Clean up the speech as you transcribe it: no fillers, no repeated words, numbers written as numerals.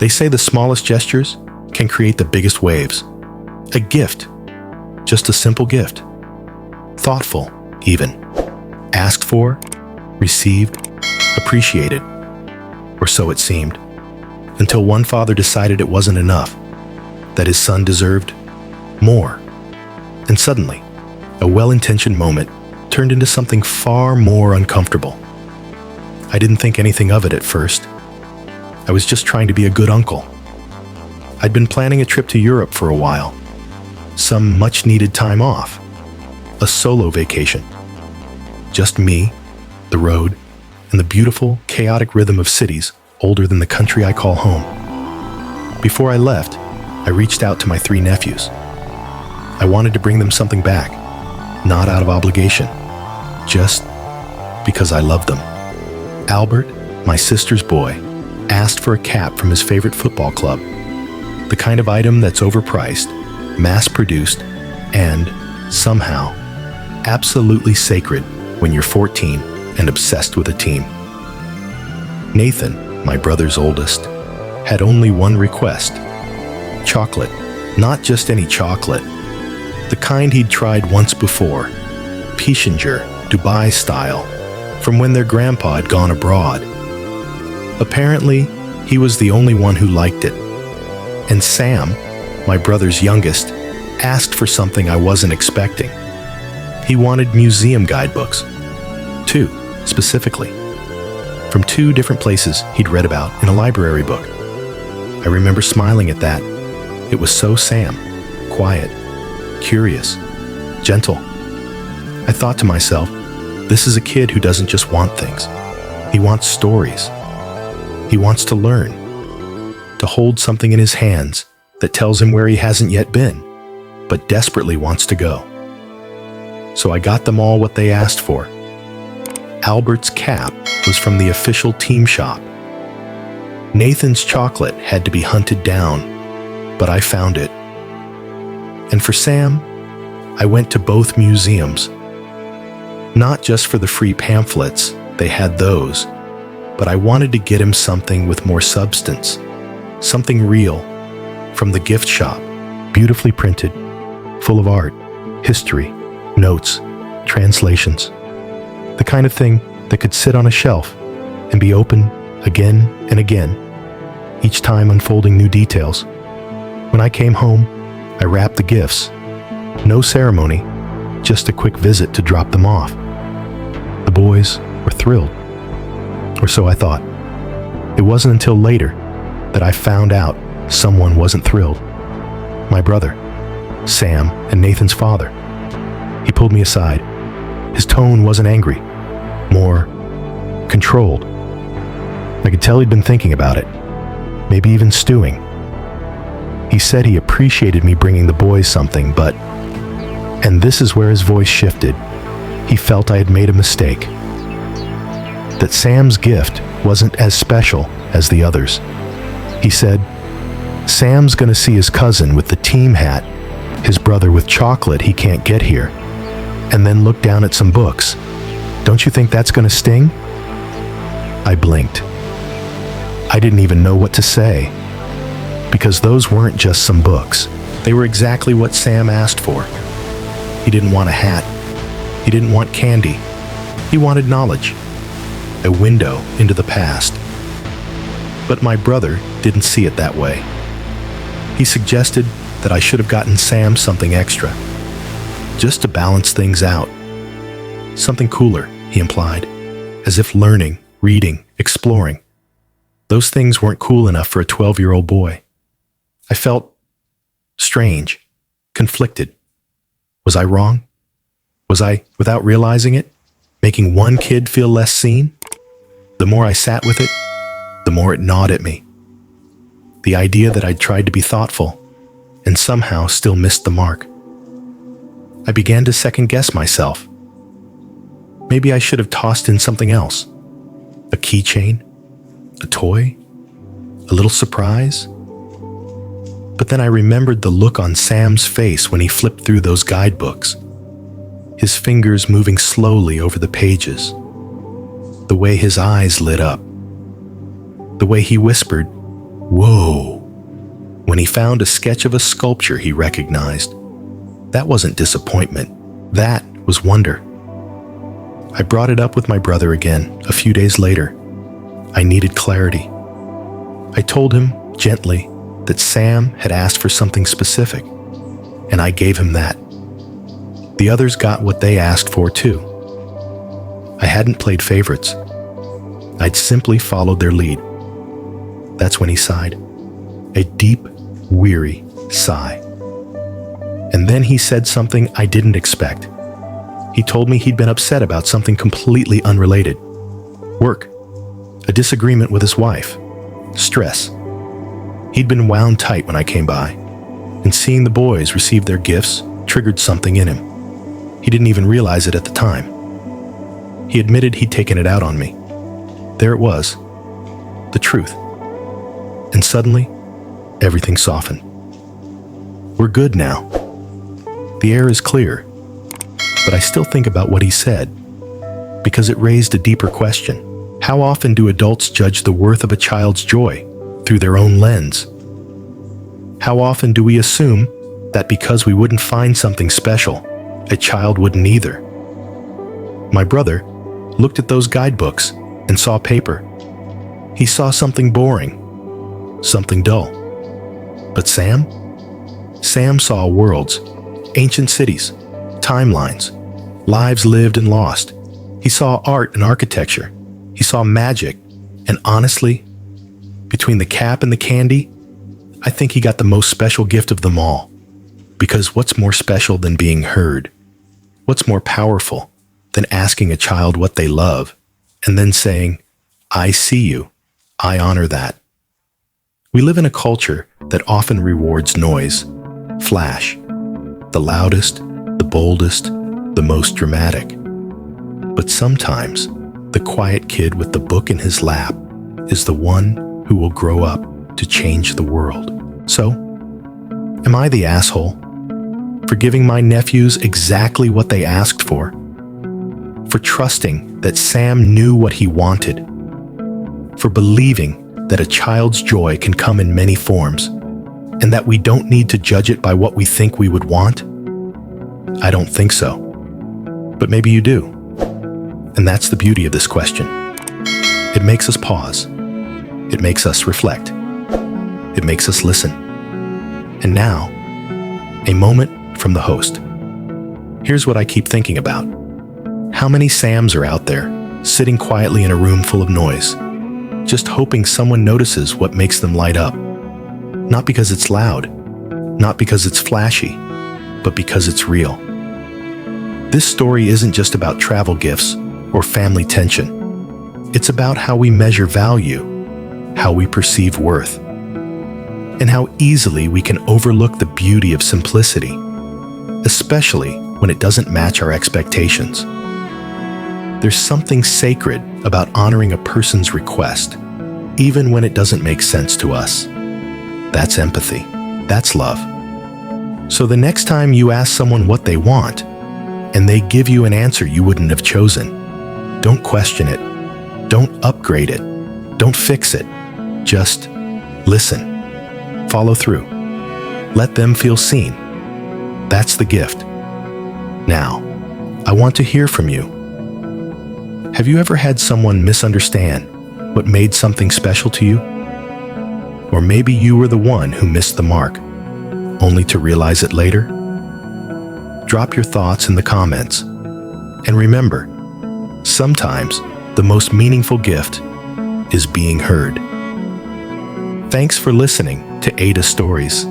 They say the smallest gestures can create the biggest waves. A gift, just a simple gift. Thoughtful, even. Asked for, received, appreciated. Or so it seemed. Until one father decided it wasn't enough, that his son deserved more. And suddenly, a well-intentioned moment turned into something far more uncomfortable. I didn't think anything of it at first. I was just trying to be a good uncle. I'd been planning a trip to Europe for a while, some much-needed time off, a solo vacation. Just me, the road, and the beautiful, chaotic rhythm of cities older than the country I call home. Before I left, I reached out to my 3 nephews. I wanted to bring them something back, not out of obligation, just because I loved them. Albert, my sister's boy, asked for a cap from his favorite football club, the kind of item that's overpriced, mass-produced, and, somehow, absolutely sacred when you're 14 and obsessed with a team. Nathan, my brother's oldest, had only one request: chocolate. Not just any chocolate, the kind he'd tried once before, Pishinger, Dubai style, from when their grandpa had gone abroad. Apparently, he was the only one who liked it. And Sam, my brother's youngest, asked for something I wasn't expecting. He wanted museum guidebooks. 2, specifically. From 2 different places he'd read about in a library book. I remember smiling at that. It was so Sam. Quiet, curious, gentle. I thought to myself, this is a kid who doesn't just want things. He wants stories. He wants to learn, to hold something in his hands that tells him where he hasn't yet been, but desperately wants to go. So I got them all what they asked for. Albert's cap was from the official team shop. Nathan's chocolate had to be hunted down, but I found it. And for Sam, I went to both museums. Not just for the free pamphlets, they had those, but I wanted to get him something with more substance, something real, from the gift shop, beautifully printed, full of art, history, notes, translations. The kind of thing that could sit on a shelf and be opened again and again, each time unfolding new details. When I came home, I wrapped the gifts. No ceremony, just a quick visit to drop them off. The boys were thrilled, or so I thought. It wasn't until later that I found out someone wasn't thrilled. My brother, Sam, and Nathan's father. He pulled me aside. His tone wasn't angry, more controlled. I could tell he'd been thinking about it, maybe even stewing. He said he appreciated me bringing the boys something, but, and this is where his voice shifted, he felt I had made a mistake. That Sam's gift wasn't as special as the others. He said, Sam's gonna see his cousin with the team hat, his brother with chocolate he can't get here, and then look down at some books. Don't you think that's gonna sting? I blinked. I didn't even know what to say, because those weren't just some books. They were exactly what Sam asked for. He didn't want a hat. He didn't want candy. He wanted knowledge, a window into the past. But my brother didn't see it that way. He suggested that I should have gotten Sam something extra, just to balance things out. Something cooler, he implied, as if learning, reading, exploring. Those things weren't cool enough for a 12-year-old boy. I felt strange, conflicted. Was I wrong? Was I, without realizing it, making one kid feel less seen? The more I sat with it, the more it gnawed at me. The idea that I'd tried to be thoughtful and somehow still missed the mark. I began to second-guess myself. Maybe I should have tossed in something else. A keychain? A toy? A little surprise? But then I remembered the look on Sam's face when he flipped through those guidebooks. His fingers moving slowly over the pages. The way his eyes lit up. The way he whispered, Whoa! When he found a sketch of a sculpture he recognized, that wasn't disappointment, that was wonder. I brought it up with my brother again a few days later. I needed clarity. I told him, gently, that Sam had asked for something specific, and I gave him that. The others got what they asked for too. I hadn't played favorites. I'd simply followed their lead. That's when he sighed. A deep, weary sigh. And then he said something I didn't expect. He told me he'd been upset about something completely unrelated. Work. A disagreement with his wife. Stress. He'd been wound tight when I came by, and seeing the boys receive their gifts triggered something in him. He didn't even realize it at the time. He admitted he'd taken it out on me. There it was. The truth. And suddenly, everything softened. We're good now. The air is clear, but I still think about what he said, because it raised a deeper question. How often do adults judge the worth of a child's joy through their own lens? How often do we assume that because we wouldn't find something special, a child wouldn't either? My brother looked at those guidebooks and saw paper. He saw something boring, something dull. But Sam? Sam saw worlds, ancient cities, timelines, lives lived and lost. He saw art and architecture. He saw magic. And honestly, between the cap and the candy, I think he got the most special gift of them all. Because what's more special than being heard? What's more powerful than asking a child what they love and then saying, I see you, I honor that? We live in a culture that often rewards noise, flash, the loudest, the boldest, the most dramatic. But sometimes, the quiet kid with the book in his lap is the one who will grow up to change the world. So, am I the asshole for giving my nephews exactly what they asked for? For trusting that Sam knew what he wanted? For believing that a child's joy can come in many forms, and that we don't need to judge it by what we think we would want? I don't think so. But maybe you do. And that's the beauty of this question. It makes us pause. It makes us reflect. It makes us listen. And now, a moment from the host. Here's what I keep thinking about. How many Sams are out there, sitting quietly in a room full of noise, just hoping someone notices what makes them light up? Not because it's loud, not because it's flashy, but because it's real. This story isn't just about travel gifts or family tension. It's about how we measure value, how we perceive worth, and how easily we can overlook the beauty of simplicity, especially when it doesn't match our expectations. There's something sacred about honoring a person's request, even when it doesn't make sense to us. That's empathy. That's love. So the next time you ask someone what they want, and they give you an answer you wouldn't have chosen, don't question it. Don't upgrade it. Don't fix it. Just listen. Follow through. Let them feel seen. That's the gift. Now, I want to hear from you. Have you ever had someone misunderstand what made something special to you? Or maybe you were the one who missed the mark, only to realize it later? Drop your thoughts in the comments. And remember, sometimes the most meaningful gift is being heard. Thanks for listening to AITA Stories.